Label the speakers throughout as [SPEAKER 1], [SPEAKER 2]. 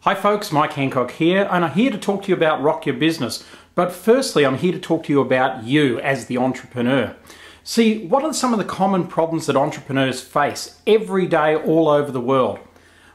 [SPEAKER 1] Hi folks, Mike Handcock here, and I'm here to talk to you about Rock Your Business. But firstly, I'm here to talk to you about you as the entrepreneur. See, what are some of the common problems that entrepreneurs face every day all over the world?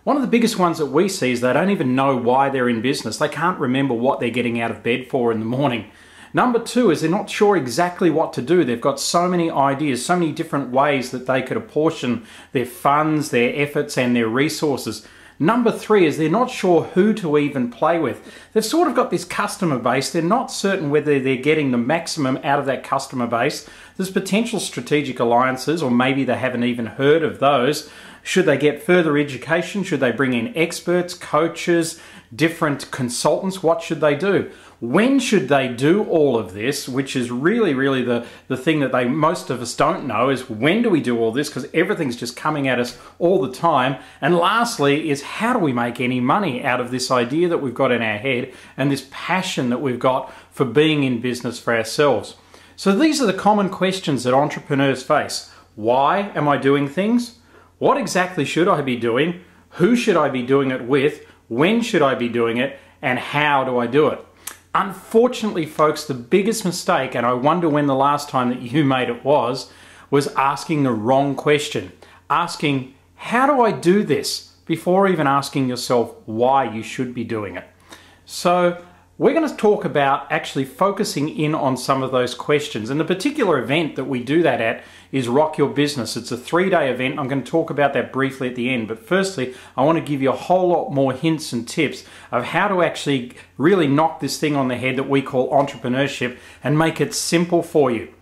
[SPEAKER 1] One of the biggest ones that we see is they don't even know why they're in business. They can't remember what they're getting out of bed for in the morning. Number two is they're not sure exactly what to do. They've got so many ideas, so many different ways that they could apportion their funds, their efforts, and their resources. Number three is they're not sure who to even play with. They've sort of got this customer base. They're not certain whether they're getting the maximum out of that customer base. There's potential strategic alliances, or maybe they haven't even heard of those. Should they get further education? Should they bring in experts, coaches, different consultants? What should they do? When should they do all of this, which is really the thing that most of us don't know, is when do we do all this, because everything's just coming at us all the time. And lastly is, how do we make any money out of this idea that we've got in our head and this passion that we've got for being in business for ourselves? So these are the common questions that entrepreneurs face. Why am I doing things? What exactly should I be doing? Who should I be doing it with? When should I be doing it? And how do I do it? Unfortunately, folks, the biggest mistake, and I wonder when the last time that you made it was asking the wrong question. Asking, how do I do this? Before even asking yourself why you should be doing it. So we're going to talk about actually focusing in on some of those questions. And the particular event that we do that at is Rock Your Business. It's a 3-day event. I'm going to talk about that briefly at the end. But firstly, I want to give you a whole lot more hints and tips of how to actually really knock this thing on the head that we call entrepreneurship and make it simple for you.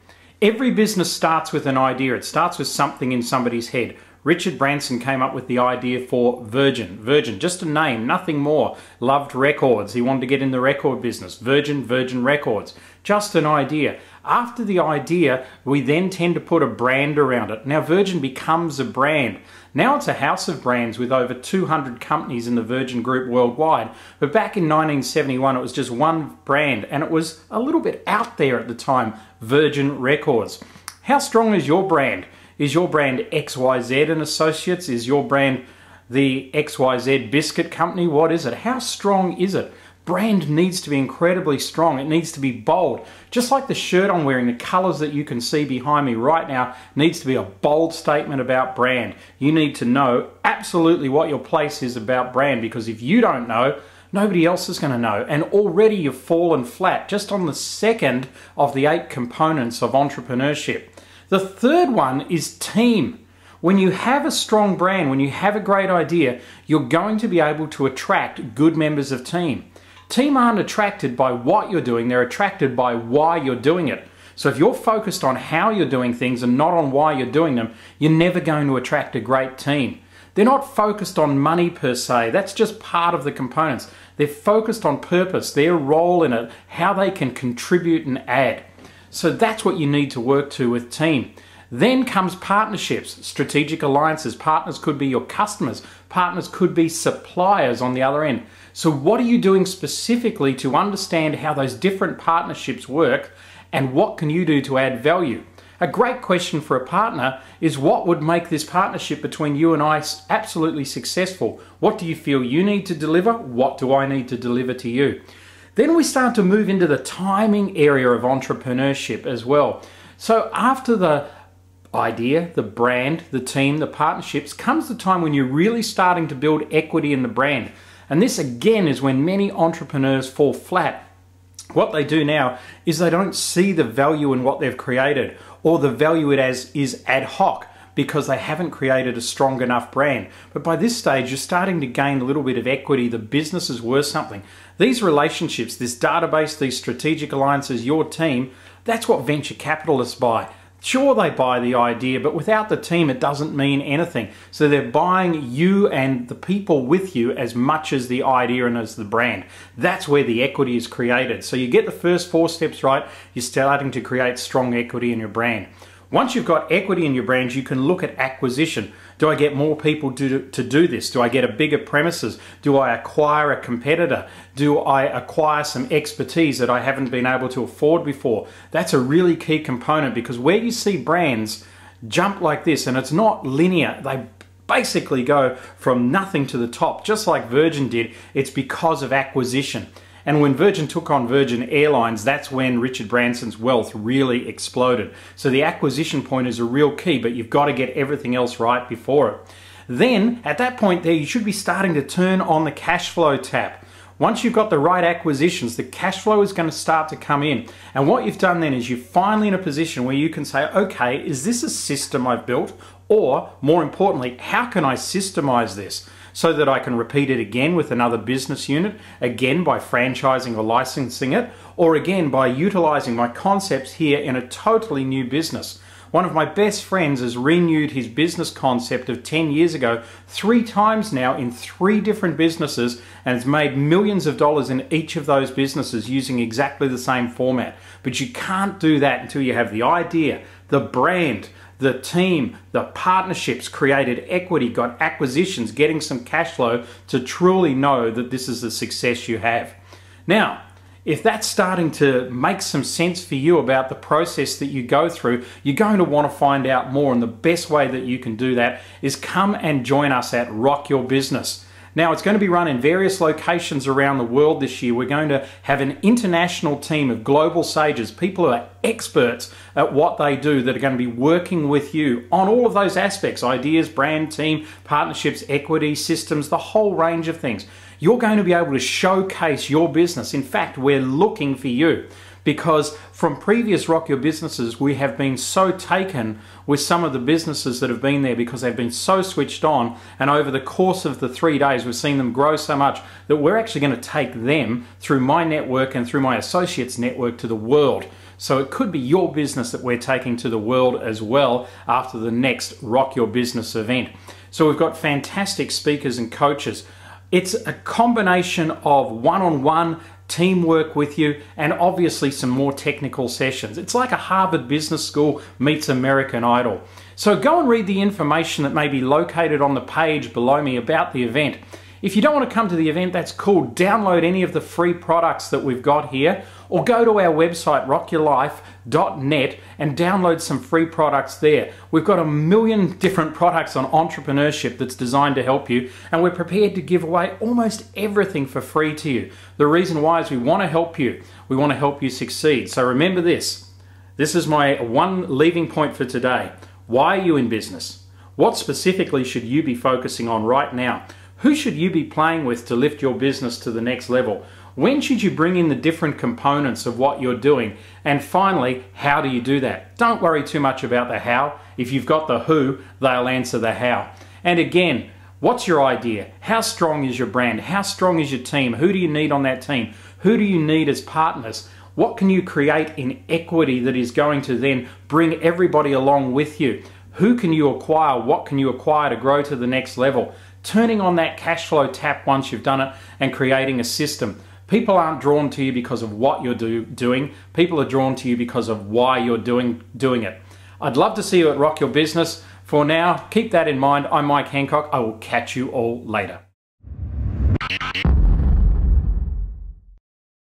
[SPEAKER 1] Every business starts with an idea. It starts with something in somebody's head. Richard Branson came up with the idea for Virgin. Virgin, just a name, nothing more. Loved records. He wanted to get in the record business. Virgin Records. Just an idea. After the idea, we then tend to put a brand around it. Now Virgin becomes a brand. Now it's a house of brands with over 200 companies in the Virgin Group worldwide. But back in 1971, it was just one brand, and it was a little bit out there at the time, Virgin Records. How strong is your brand? Is your brand XYZ and Associates? Is your brand the XYZ Biscuit Company? What is it? How strong is it? Brand needs to be incredibly strong. It needs to be bold. Just like the shirt I'm wearing, the colors that you can see behind me right now needs to be a bold statement about brand. You need to know absolutely what your place is about brand, because if you don't know, nobody else is going to know. And already you've fallen flat just on the second of the 8 components of entrepreneurship. The third one is team. When you have a strong brand, when you have a great idea, you're going to be able to attract good members of team. Team aren't attracted by what you're doing, they're attracted by why you're doing it. So if you're focused on how you're doing things and not on why you're doing them, you're never going to attract a great team. They're not focused on money per se, that's just part of the components. They're focused on purpose, their role in it, how they can contribute and add. So that's what you need to work to with team. Then comes partnerships, strategic alliances. Partners could be your customers. Partners could be suppliers on the other end. So what are you doing specifically to understand how those different partnerships work, and what can you do to add value? A great question for a partner is, what would make this partnership between you and I absolutely successful? What do you feel you need to deliver? What do I need to deliver to you? Then we start to move into the timing area of entrepreneurship as well. So after the idea, the brand, the team, the partnerships, comes the time when you're really starting to build equity in the brand. And this again is when many entrepreneurs fall flat. What they do now is they don't see the value in what they've created, or the value it as is ad hoc, because they haven't created a strong enough brand. But by this stage, you're starting to gain a little bit of equity. The business is worth something. These relationships, this database, these strategic alliances, your team, that's what venture capitalists buy. Sure, they buy the idea, but without the team, it doesn't mean anything. So they're buying you and the people with you as much as the idea and as the brand. That's where the equity is created. So you get the first 4 steps right, you're starting to create strong equity in your brand. Once you've got equity in your brand, you can look at acquisition. Do I get more people to do this? Do I get a bigger premises? Do I acquire a competitor? Do I acquire some expertise that I haven't been able to afford before? That's a really key component, because where you see brands, jump like this, and it's not linear. They basically go from nothing to the top, just like Virgin did. It's because of acquisition. And when Virgin took on Virgin Airlines, that's when Richard Branson's wealth really exploded. So the acquisition point is a real key, but you've got to get everything else right before it. Then, at that point there, you should be starting to turn on the cash flow tap. Once you've got the right acquisitions, the cash flow is going to start to come in. And what you've done then is you're finally in a position where you can say, okay, is this a system I've built? Or, more importantly, how can I systemize this so that I can repeat it again with another business unit, again by franchising or licensing it, or again by utilizing my concepts here in a totally new business. One of my best friends has renewed his business concept of 10 years ago 3 times now in 3 different businesses, and has made millions of dollars in each of those businesses using exactly the same format. But you can't do that until you have the idea, the brand, the team, the partnerships, created equity, got acquisitions, getting some cash flow to truly know that this is the success you have. Now, if that's starting to make some sense for you about the process that you go through, you're going to want to find out more, and the best way that you can do that is come and join us at Rock Your Business. Now, it's going to be run in various locations around the world this year. We're going to have an international team of global sages, people who are experts at what they do, that are going to be working with you on all of those aspects: ideas, brand, team, partnerships, equity, systems, the whole range of things. You're going to be able to showcase your business. In fact, we're looking for you, because from previous Rock Your Businesses, we have been so taken with some of the businesses that have been there because they've been so switched on, and over the course of the 3 days, we've seen them grow so much that we're actually going to take them through my network and through my associates network to the world. So it could be your business that we're taking to the world as well after the next Rock Your Business event. So we've got fantastic speakers and coaches. It's a combination of one-on-one teamwork with you, and obviously some more technical sessions. It's like a Harvard Business School meets American Idol. So go and read the information that may be located on the page below me about the event. If you don't want to come to the event, that's cool. Download any of the free products that we've got here, or go to our website, rockyourlife.net, and download some free products there. We've got 1 million different products on entrepreneurship that's designed to help you, and we're prepared to give away almost everything for free to you. The reason why is we want to help you. We want to help you succeed. So remember this. This is my one leaving point for today. Why are you in business? What specifically should you be focusing on right now? Who should you be playing with to lift your business to the next level? When should you bring in the different components of what you're doing? And finally, how do you do that? Don't worry too much about the how. If you've got the who, they'll answer the how. And again, what's your idea? How strong is your brand? How strong is your team? Who do you need on that team? Who do you need as partners? What can you create in equity that is going to then bring everybody along with you? Who can you acquire? What can you acquire to grow to the next level? Turning on that cash flow tap once you've done it, and creating a system. People aren't drawn to you because of what you're doing. People are drawn to you because of why you're doing it. I'd love to see you at Rock Your Business. For now, keep that in mind. I'm Mike Handcock. I will catch you all later.